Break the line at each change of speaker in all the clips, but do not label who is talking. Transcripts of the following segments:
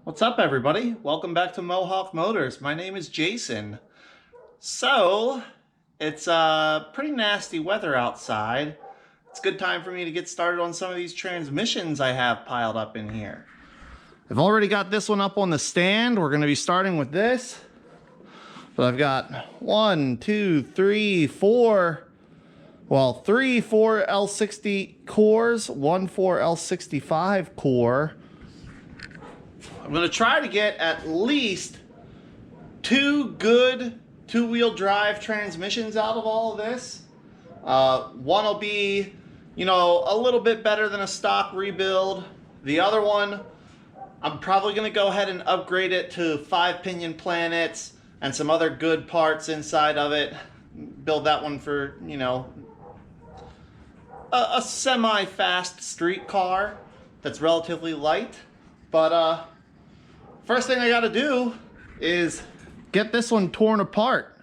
What's up, everybody? Welcome back to Mohawk Motors. My name is Jason. So, it's pretty nasty weather outside. It's a good time for me to get started on some of these transmissions I have piled up in here. I've already got this one up on the stand. We're going to be starting with this. But I've got three, four L60 cores, one 4L65 core. I'm going to try to get at least two good two-wheel drive transmissions out of all of this. One will be, a little bit better than a stock rebuild. The other one, I'm probably going to go ahead and upgrade it to 5-pinion planets and some other good parts inside of it. Build that one for, a semi-fast street car that's relatively light. But, first thing I gotta do is get this one torn apart.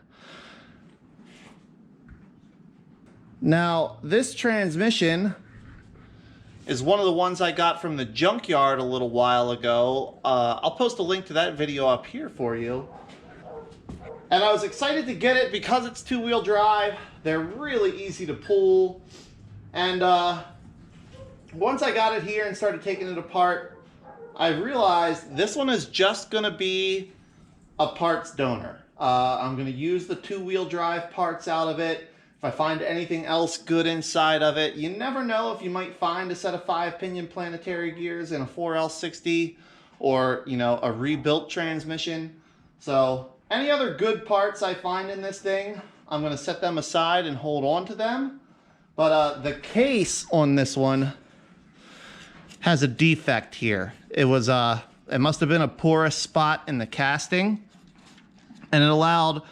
Now, this transmission is one of the ones I got from the junkyard a little while ago. I'll post a link to that video up here for you. And I was excited to get it because it's two-wheel drive. They're really easy to pull. And once I got it here and started taking it apart, I realized this one is just going to be a parts donor. I'm going to use the two-wheel drive parts out of it. If I find anything else good inside of it, you never know if you might find a set of 5-pinion planetary gears in a 4L60 or, a rebuilt transmission. So any other good parts I find in this thing, I'm going to set them aside and hold on to them. But the case on this one has a defect here. It must have been a porous spot in the casting, and it allowed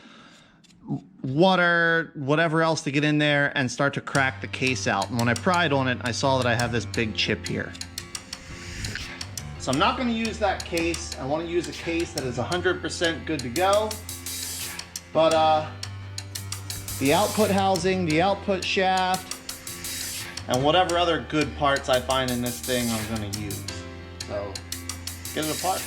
water, whatever else, to get in there and start to crack the case out. And when I pried on it, I saw that I have this big chip here. So I'm not going to use that case. I want to use a case that is 100% good to go. But the output housing, the output shaft, and whatever other good parts I find in this thing, I'm going to use. So, get it apart.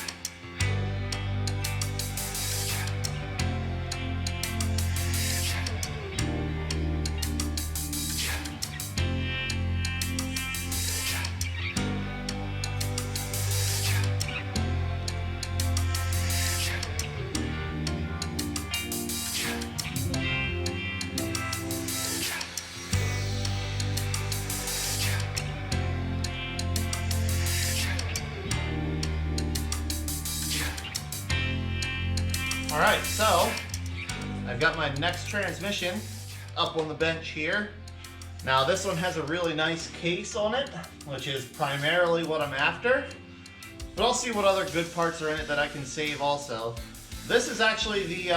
Alright, so I've got my next transmission up on the bench here. Now this one has a really nice case on it, which is primarily what I'm after. But I'll see what other good parts are in it that I can save also. This is actually the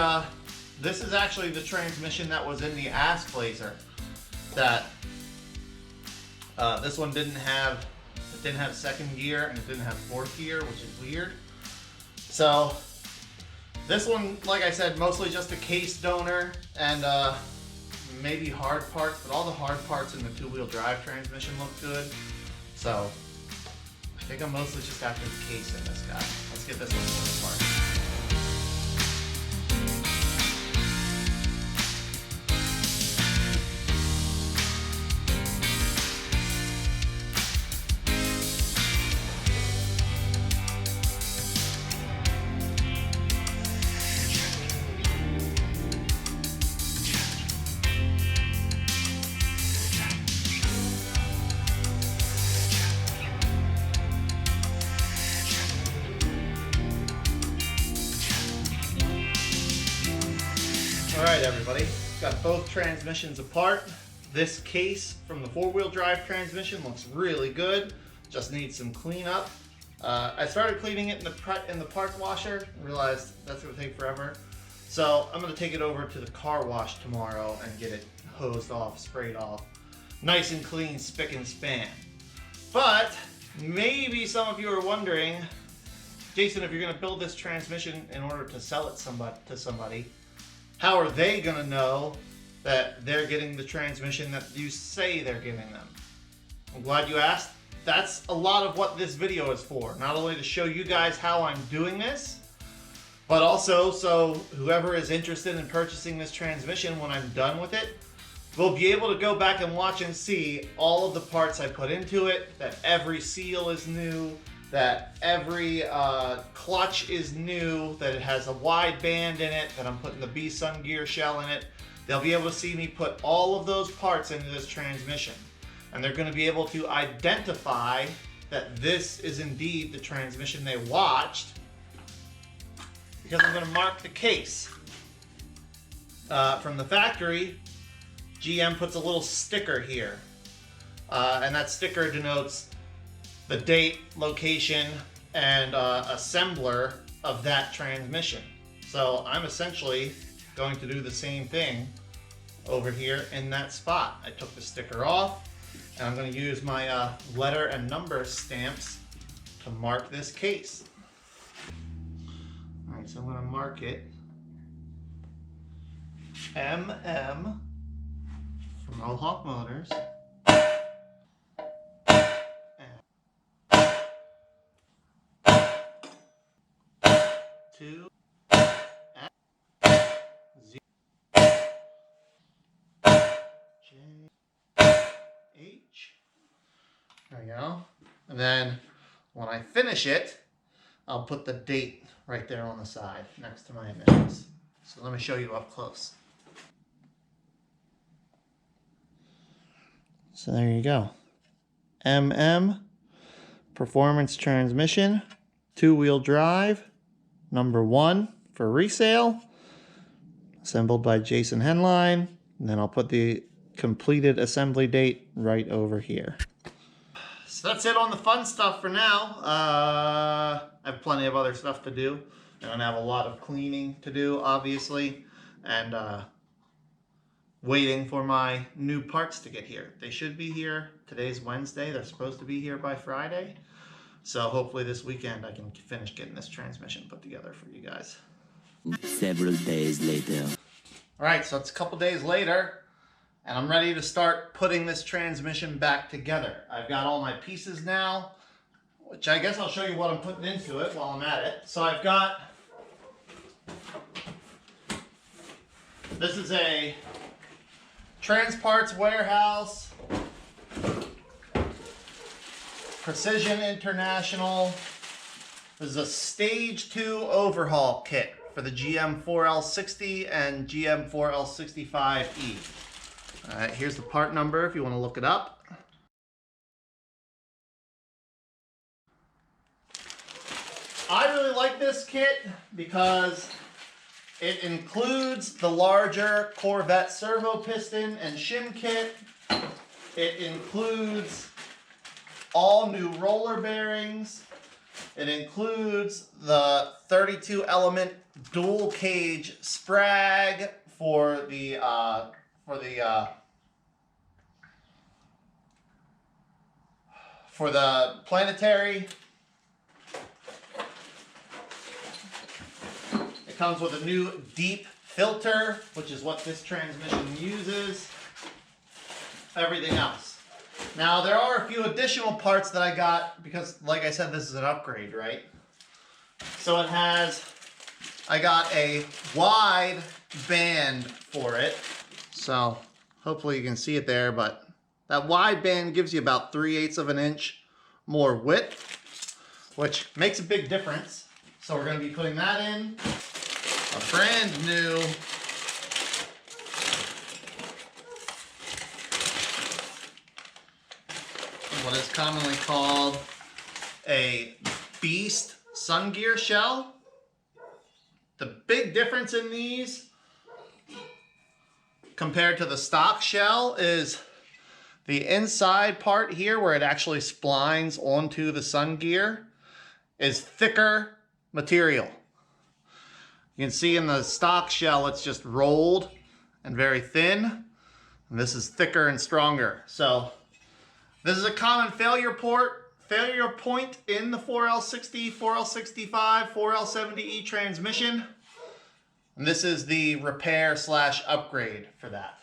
transmission that was in the Ass Blazer. That this one didn't have second gear and it didn't have fourth gear, which is weird. So this one, like I said, mostly just a case donor and maybe hard parts, but all the hard parts in the two-wheel drive transmission look good. So I think I'm mostly just after the case in this guy. Let's get this one torn apart. Alright everybody, got both transmissions apart. This case from the four-wheel drive transmission looks really good, just needs some cleanup. I started cleaning it in the parts washer and realized that's going to take forever. So I'm going to take it over to the car wash tomorrow and get it hosed off, sprayed off. Nice and clean, spick and span. But maybe some of you are wondering, Jason, if you're going to build this transmission in order to sell it to somebody, how are they going to know that they're getting the transmission that you say they're giving them? I'm glad you asked. that's a lot of what this video is for. Not only to show you guys how I'm doing this, but also so whoever is interested in purchasing this transmission when I'm done with it will be able to go back and watch and see all of the parts I put into it, that every seal is new, that every clutch is new, that it has a wide band in it, that I'm putting the B Sun gear shell in it. They'll be able to see me put all of those parts into this transmission. And they're going to be able to identify that this is indeed the transmission they watched, because I'm going to mark the case. From the factory, GM puts a little sticker here. And that sticker denotes the date, location, and assembler of that transmission. So I'm essentially going to do the same thing over here in that spot. I took the sticker off, and I'm going to use my letter and number stamps to mark this case. All right, so I'm going to mark it MM from Mohawk Motors. Two Z J H. There we go. And then when I finish it, I'll put the date right there on the side next to my initials. So let me show you up close. So there you go. MM Performance Transmission, 2-wheel drive, number 1 for resale, assembled by Jason Henline. And then I'll put the completed assembly date right over here. So that's it on the fun stuff for now. I have plenty of other stuff to do. And I have a lot of cleaning to do, obviously. And waiting for my new parts to get here. They should be here. Today's Wednesday. They're supposed to be here by Friday. So hopefully this weekend I can finish getting this transmission put together for you guys.
Several days later.
All right, so it's a couple days later, and I'm ready to start putting this transmission back together. I've got all my pieces now, which I guess I'll show you what I'm putting into it while I'm at it. So I've got, this is a Transparts Warehouse, Precision International. This is a Stage 2 overhaul kit for the GM 4L60 and GM 4L65E. All right, here's the part number if you want to look it up. I really like this kit because it includes the larger Corvette servo piston and shim kit. It includes all new roller bearings. It includes the 32 element dual cage sprag for the planetary. It comes with a new deep filter, which is what this transmission uses. Everything else. Now, there are a few additional parts that I got because, like I said, this is an upgrade, right? So it has, I got a wide band for it. So hopefully you can see it there, but that wide band gives you about 3/8 of an inch more width, which makes a big difference. So we're going to be putting that in. A brand new what is commonly called a Beast sun gear shell. The big difference in these compared to the stock shell is the inside part here where it actually splines onto the sun gear is thicker material. You can see in the stock shell it's just rolled and very thin, and this is thicker and stronger. So this is a common failure point in the 4L60, 4L65, 4L70E transmission. And this is the repair / upgrade for that.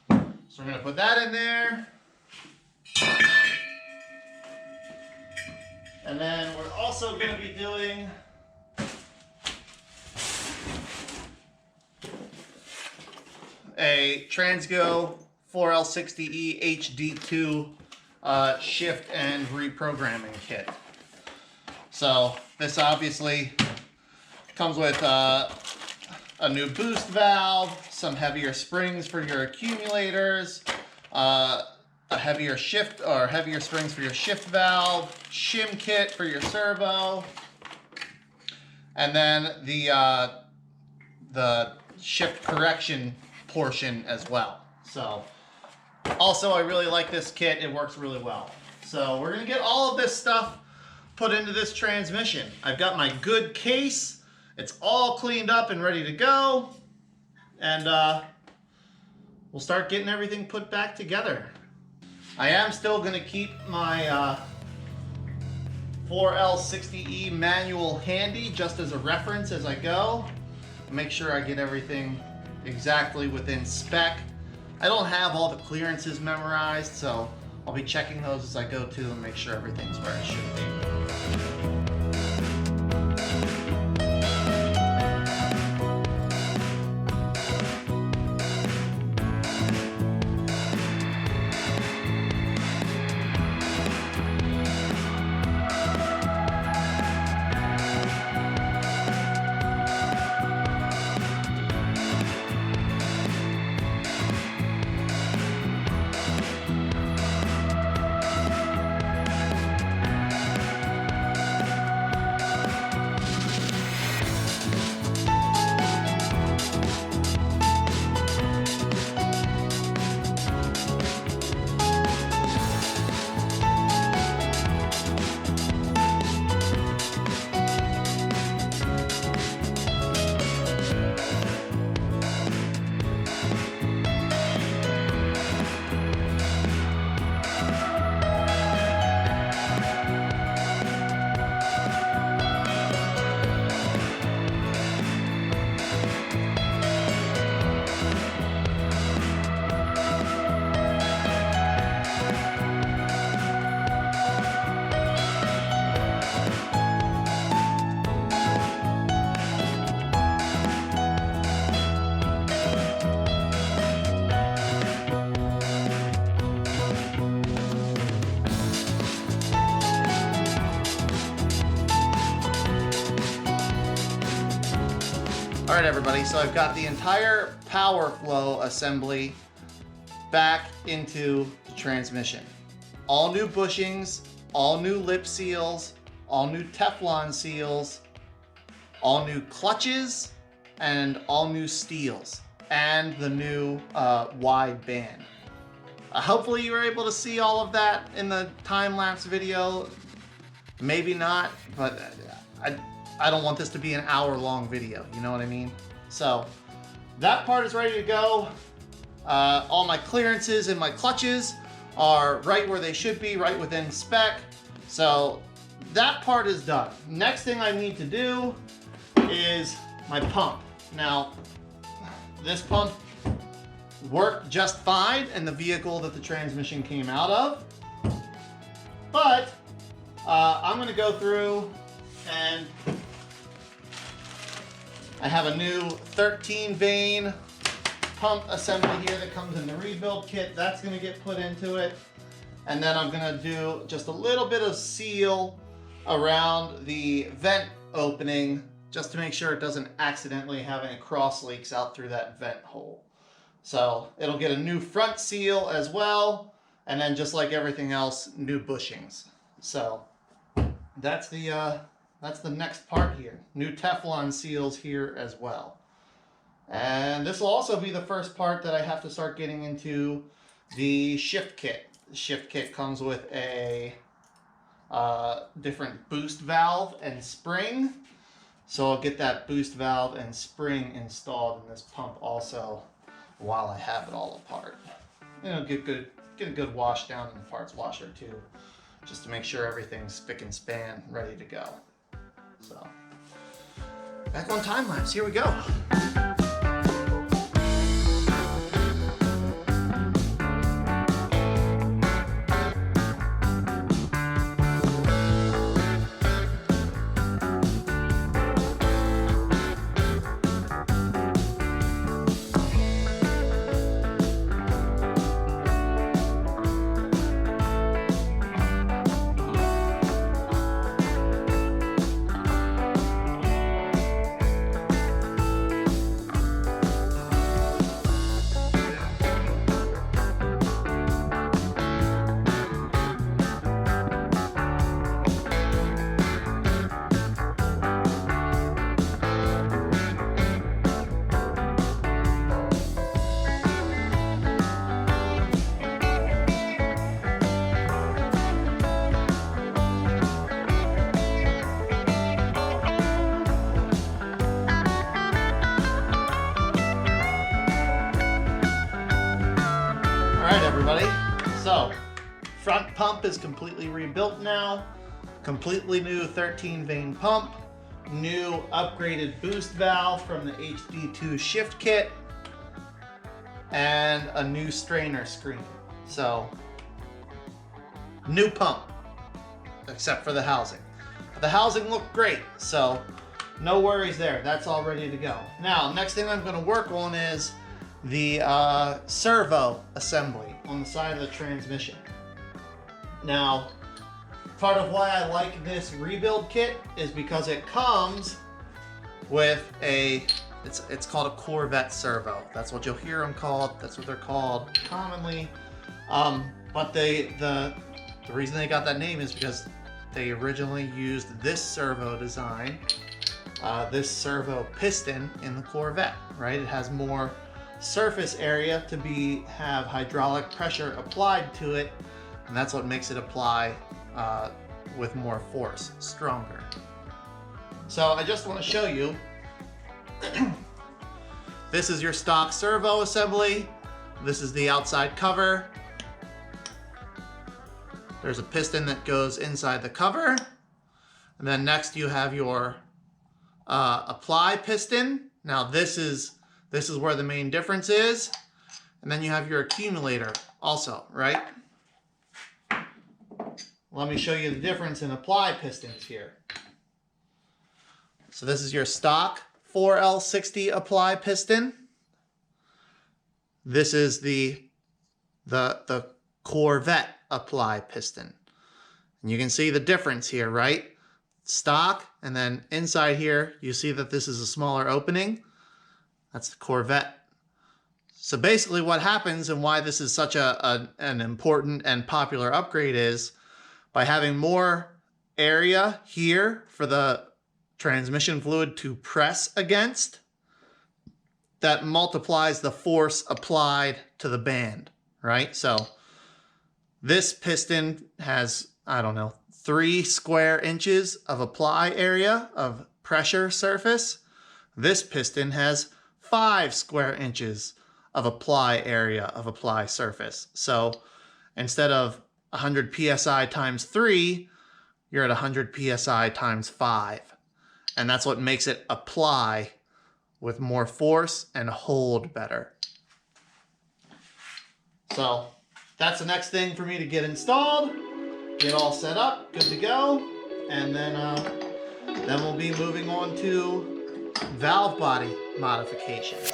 So we're going to put that in there. And then we're also going to be doing a Transgo 4L60E HD2 shift and reprogramming kit. So this obviously comes with a new boost valve, some heavier springs for your accumulators, a heavier springs for your shift valve, shim kit for your servo, and then the shift correction portion as well. So also I really like this kit. It works really well. So we're gonna get all of this stuff put into this transmission. I've got my good case. It's all cleaned up and ready to go. And we'll start getting everything put back together. I am still going to keep my 4L60E manual handy just as a reference as I go. Make sure I get everything exactly within spec. I don't have all the clearances memorized, so I'll be checking those as I go too and make sure everything's where it should be. All right, everybody, so I've got the entire power flow assembly back into the transmission. All new bushings, all new lip seals, all new Teflon seals, all new clutches, and all new steels, and the new wide band. Hopefully you were able to see all of that in the time-lapse video. Maybe not, but I don't want this to be an hour-long video, you know what I mean? So that part is ready to go. All my clearances and my clutches are right where they should be, right within spec. So that part is done. Next thing I need to do is my pump. Now, this pump worked just fine in the vehicle that the transmission came out of, but I'm gonna go through and I have a new 13 vein pump assembly here that comes in the rebuild kit. That's gonna get put into it. And then I'm gonna do just a little bit of seal around the vent opening just to make sure it doesn't accidentally have any cross leaks out through that vent hole. So it'll get a new front seal as well. And then just like everything else, new bushings. So that's the next part here. New Teflon seals here as well. And this will also be the first part that I have to start getting into the shift kit. The shift kit comes with a different boost valve and spring. So I'll get that boost valve and spring installed in this pump also while I have it all apart. You know, get a good wash down in the parts washer too, just to make sure everything's spick and span, ready to go. So, back on time lapse, here we go. pump is completely rebuilt now. Completely new 13 vein pump. New upgraded boost valve from the HD2 shift kit. And a new strainer screen. So, new pump, except for the housing. The housing looked great, so no worries there. That's all ready to go. Now, next thing I'm going to work on is the servo assembly on the side of the transmission. Now, part of why I like this rebuild kit is because it comes with a, it's called a Corvette servo. That's what you'll hear them called. That's what they're called commonly. But the reason they got that name is because they originally used this servo design, this servo piston in the Corvette, right? It has more surface area to have hydraulic pressure applied to it, and that's what makes it apply with more force, stronger. So I just want to show you, this is your stock servo assembly. This is the outside cover. There's a piston that goes inside the cover. And then next you have your apply piston. Now this is where the main difference is. And then you have your accumulator also, right? Let me show you the difference in apply pistons here. So this is your stock 4L60 apply piston. This is the Corvette apply piston. And you can see the difference here, right? Stock, and then inside here, you see that this is a smaller opening. That's the Corvette. So basically what happens and why this is such an important and popular upgrade is by having more area here for the transmission fluid to press against, that multiplies the force applied to the band, right? So this piston has, I don't know, 3 square inches of apply area of pressure surface. This piston has 5 square inches of apply area of apply surface. So instead of 100 psi times 3, you're at 100 psi times 5. And that's what makes it apply with more force and hold better. So that's the next thing for me to get installed, get all set up, good to go, and then we'll be moving on to valve body modifications.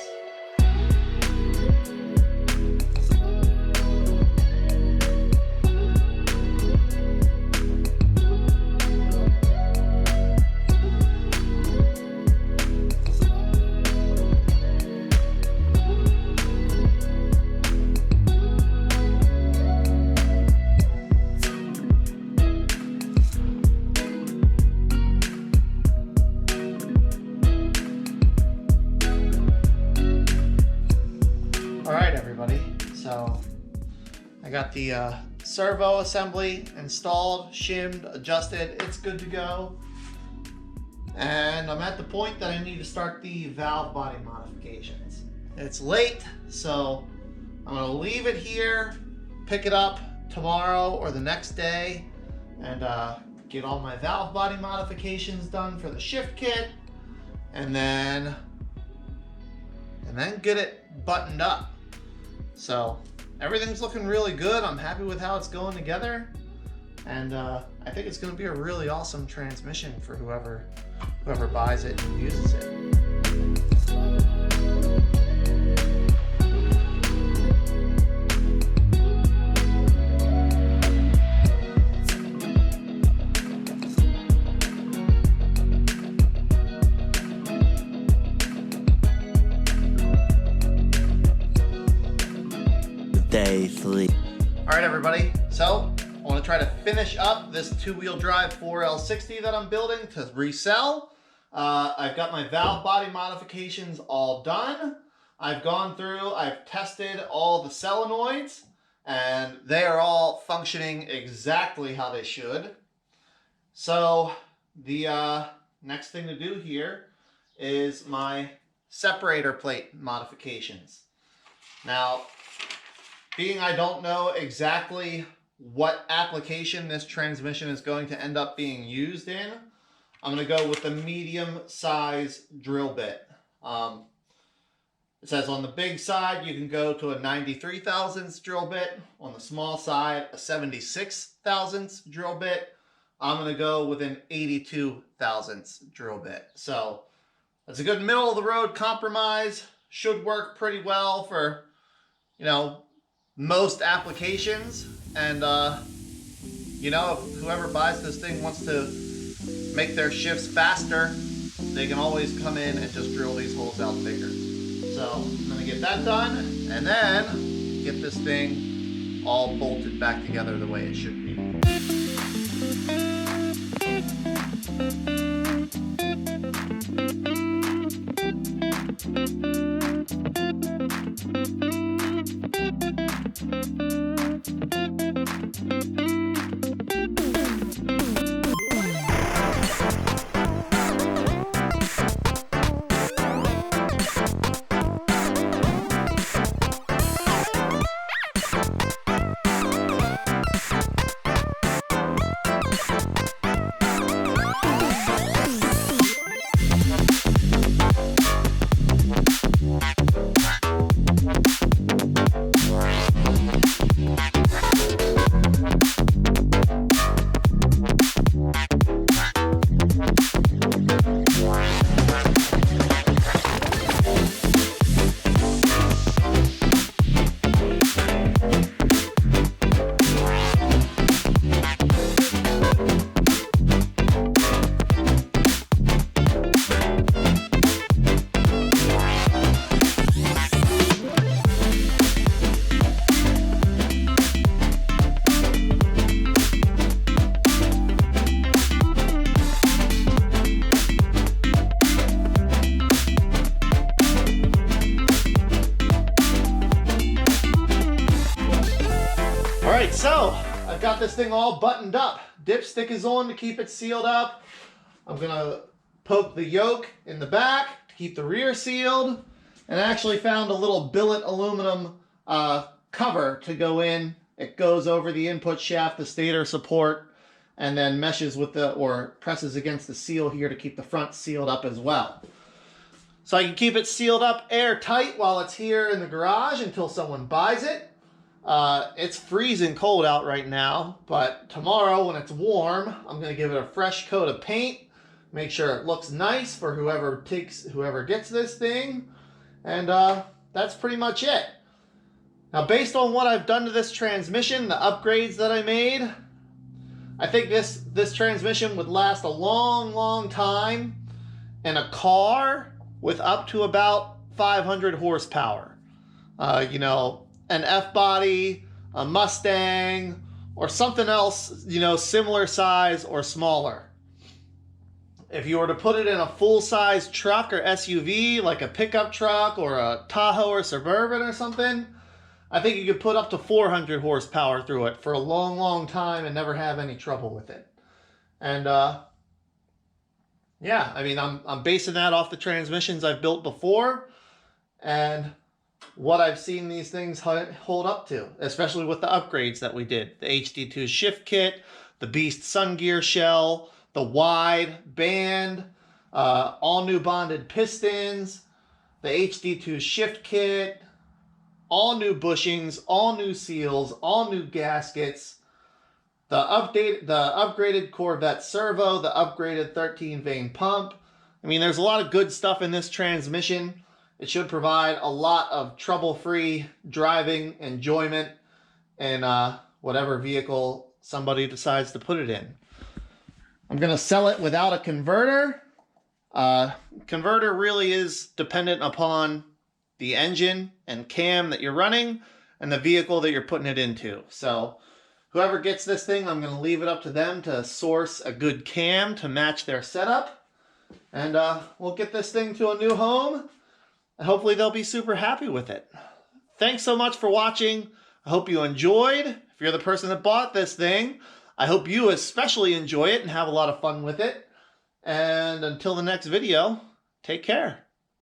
So I got the servo assembly installed, shimmed, adjusted. It's good to go. And I'm at the point that I need to start the valve body modifications. It's late, so I'm gonna leave it here, pick it up tomorrow or the next day, and get all my valve body modifications done for the shift kit, and then get it buttoned up. So everything's looking really good. I'm happy with how it's going together, and I think it's going to be a really awesome transmission for whoever buys it and uses it.
Day 3.
All right, everybody. So I want to try to finish up this 2-wheel drive 4L60 that I'm building to resell. I've got my valve body modifications all done. I've gone through, I've tested all the solenoids, and they are all functioning exactly how they should. So the next thing to do here is my separator plate modifications. Now, being I don't know exactly what application this transmission is going to end up being used in, I'm going to go with the medium size drill bit. It says on the big side, you can go to a 93 thousandths drill bit. On the small side, a 76 thousandths drill bit. I'm going to go with an 82 thousandths drill bit. So it's a good middle of the road compromise. Should work pretty well for, you know, most applications. And, you know, if whoever buys this thing wants to make their shifts faster, they can always come in and just drill these holes out bigger. So I'm going to get that done and then get this thing all bolted back together the way it should be. Alright, so I've got this thing all buttoned up. Dipstick is on to keep it sealed up. I'm going to poke the yoke in the back to keep the rear sealed. And I actually found a little billet aluminum cover to go in. It goes over the input shaft, the stator support, and then meshes with the, or presses against the seal here to keep the front sealed up as well. So I can keep it sealed up airtight while it's here in the garage until someone buys it. It's freezing cold out right now, but tomorrow when it's warm, I'm going to give it a fresh coat of paint, make sure it looks nice for whoever gets this thing, and that's pretty much it. Now, based on what I've done to this transmission, the upgrades that I made, I think this transmission would last a long time in a car with up to about 500 horsepower. You know, an F-body, a Mustang, or something else, you know, similar size or smaller. If you were to put it in a full-size truck or SUV, like a pickup truck or a Tahoe or Suburban or something, I think you could put up to 400 horsepower through it for a long time and never have any trouble with it. And, yeah, I mean, I'm basing that off the transmissions I've built before, and what I've seen these things hold up to, especially with the upgrades that we did. The HD2 shift kit, the Beast Sun Gear shell, the wide band, all new bonded pistons, the HD2 shift kit, all new bushings, all new seals, all new gaskets, the upgraded Corvette servo, the upgraded 13 vein pump. I mean, there's a lot of good stuff in this transmission. It should provide a lot of trouble-free driving enjoyment in whatever vehicle somebody decides to put it in. I'm going to sell it without a converter. Converter really is dependent upon the engine and cam that you're running and the vehicle that you're putting it into. So whoever gets this thing, I'm going to leave it up to them to source a good cam to match their setup. And we'll get this thing to a new home. And hopefully they'll be super happy with it. Thanks so much for watching. I hope you enjoyed. If you're the person that bought this thing, I hope you especially enjoy it and have a lot of fun with it. And until the next video, take care.